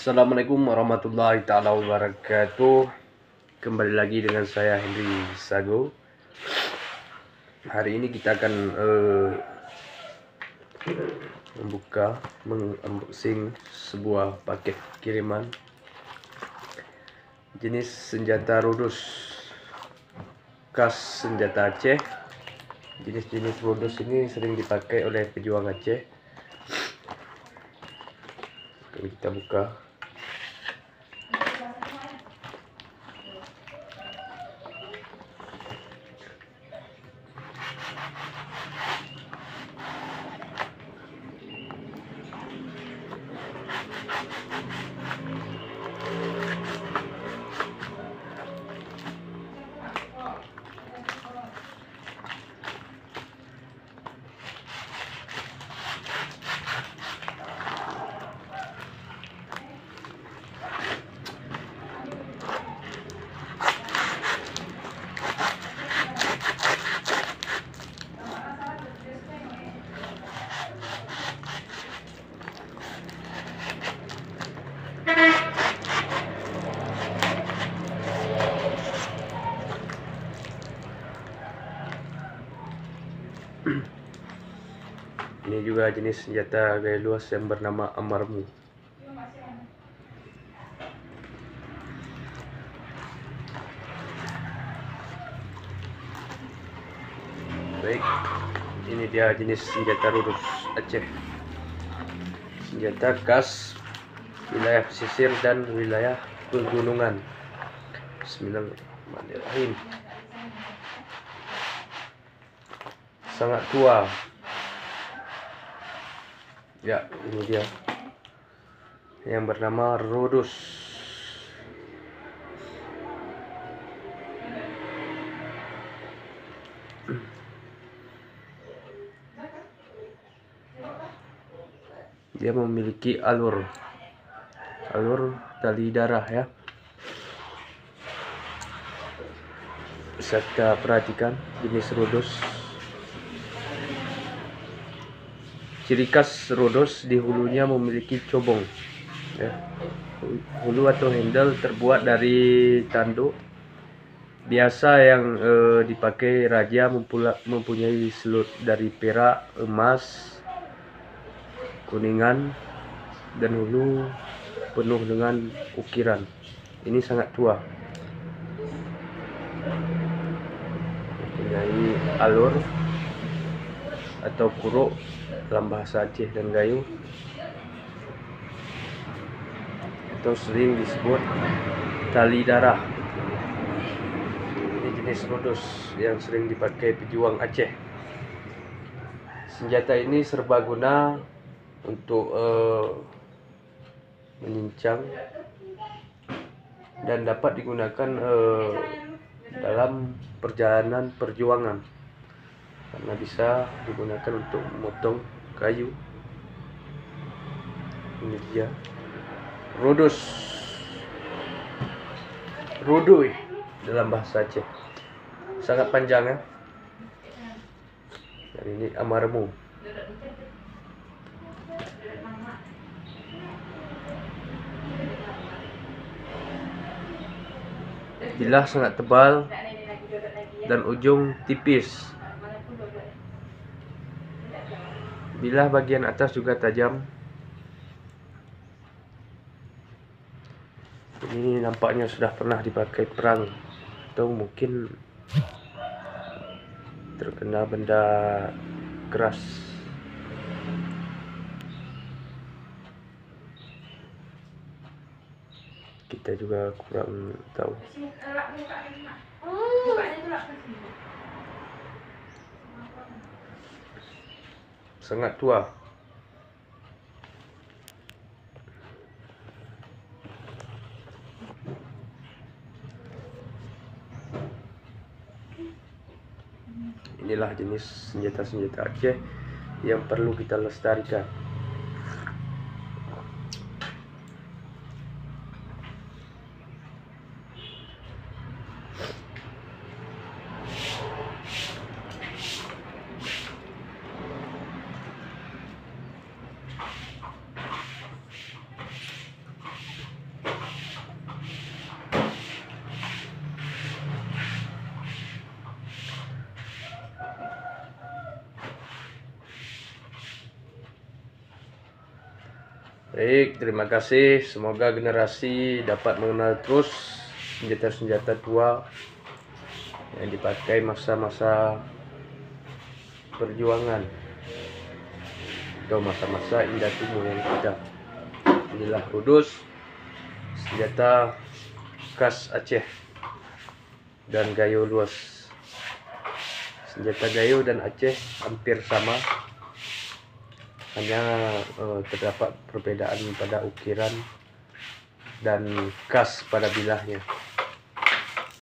Assalamualaikum warahmatullahi taala wabarakatuh. Kembali lagi dengan saya Henry Sago. Hari ini kita akan mengunboxing sebuah paket kiriman jenis senjata Rudus khas senjata Aceh. Jenis-jenis Rudus ini sering dipakai oleh pejuang Aceh. Kita buka. Ini juga jenis senjata gaya luas yang bernama Amarmu. Baik, ini dia jenis senjata Rudus Aceh. Senjata khas wilayah pesisir dan wilayah pegunungan. Bismillahirrahmanirrahim. Sangat tua. Ya, ini dia yang bernama Rudus. Dia memiliki alur tali darah ya. Bisa kita perhatikan jenis Rudus. Ciri khas Rudus di hulunya memiliki cobong ya. Hulu atau handle terbuat dari tanduk biasa yang dipakai raja, mempunyai selut dari perak, emas, kuningan, dan hulu penuh dengan ukiran. Ini sangat tua, mempunyai alur atau kuruk dalam bahasa Aceh dan Gayo, atau sering disebut tali darah. Ini jenis Rudus yang sering dipakai pejuang Aceh. Senjata ini serbaguna untuk menyincang dan dapat digunakan dalam perjalanan perjuangan, karena bisa digunakan untuk memotong kayu. Ini dia Rudus, Ruduy dalam bahasa Aceh. Sangat panjang ya. Dan ini Amarmu. Bilah sangat tebal dan ujung tipis. Bilah bagian atas juga tajam. Ini nampaknya sudah pernah dipakai perang, atau mungkin terkena benda keras. Kita juga kurang tahu. Sangat tua. Inilah jenis senjata-senjata Aceh yang perlu kita lestarikan. Baik, terima kasih. Semoga generasi dapat mengenal terus senjata-senjata tua yang dipakai masa-masa perjuangan atau masa-masa indah moyang kita. Inilah rudus, senjata khas Aceh dan Gayo luas. Senjata Gayo dan Aceh hampir sama, hanya terdapat perbedaan pada ukiran dan khas pada bilahnya.